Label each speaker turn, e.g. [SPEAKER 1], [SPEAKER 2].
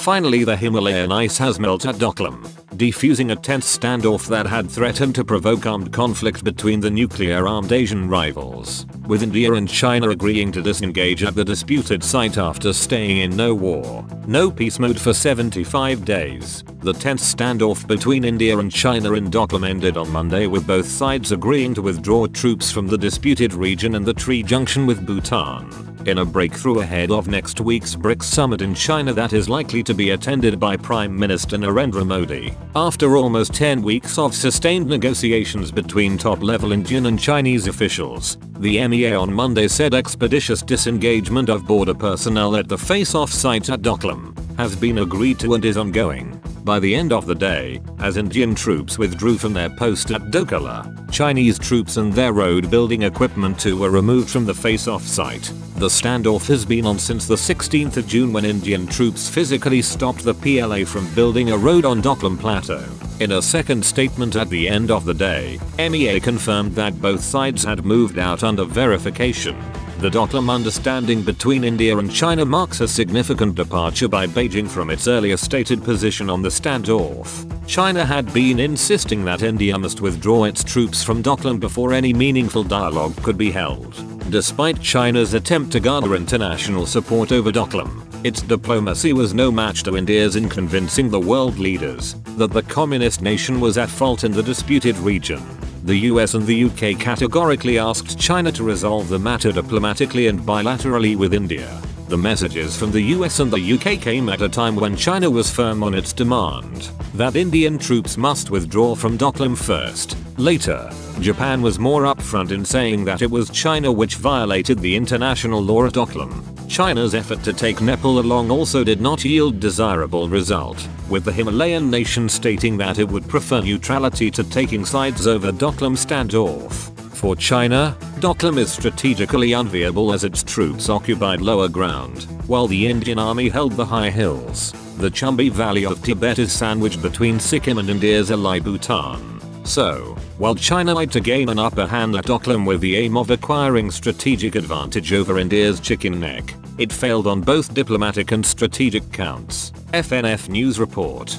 [SPEAKER 1] Finally, the Himalayan ice has melted at Doklam, defusing a tense standoff that had threatened to provoke armed conflict between the nuclear-armed Asian rivals, with India and China agreeing to disengage at the disputed site after staying in no war, no peace mode for 75 days. The tense standoff between India and China in Doklam ended on Monday, with both sides agreeing to withdraw troops from the disputed region and the tree junction with Bhutan, in a breakthrough ahead of next week's BRICS summit in China that is likely to be attended by Prime Minister Narendra Modi. After almost 10 weeks of sustained negotiations between top-level Indian and Chinese officials, the MEA on Monday said expeditious disengagement of border personnel at the face-off site at Doklam has been agreed to and is ongoing. By the end of the day, as Indian troops withdrew from their post at Doklam, Chinese troops and their road-building equipment too were removed from the face-off site. The standoff has been on since the 16th of June, when Indian troops physically stopped the PLA from building a road on Doklam Plateau. In a second statement at the end of the day, MEA confirmed that both sides had moved out under verification. The Doklam understanding between India and China marks a significant departure by Beijing from its earlier stated position on the standoff. China had been insisting that India must withdraw its troops from Doklam before any meaningful dialogue could be held. Despite China's attempt to garner international support over Doklam, its diplomacy was no match to India's in convincing the world leaders that the communist nation was at fault in the disputed region. The US and the UK categorically asked China to resolve the matter diplomatically and bilaterally with India. The messages from the US and the UK came at a time when China was firm on its demand that Indian troops must withdraw from Doklam first. Later, Japan was more upfront in saying that it was China which violated the international law at Doklam. China's effort to take Nepal along also did not yield desirable result, with the Himalayan nation stating that it would prefer neutrality to taking sides over Doklam standoff. For China, Doklam is strategically unviable as its troops occupied lower ground, while the Indian army held the high hills. The Chumbi Valley of Tibet is sandwiched between Sikkim and India's ally Bhutan. So, while China tried to gain an upper hand at Doklam with the aim of acquiring strategic advantage over India's chicken neck, it failed on both diplomatic and strategic counts. FNF News Report.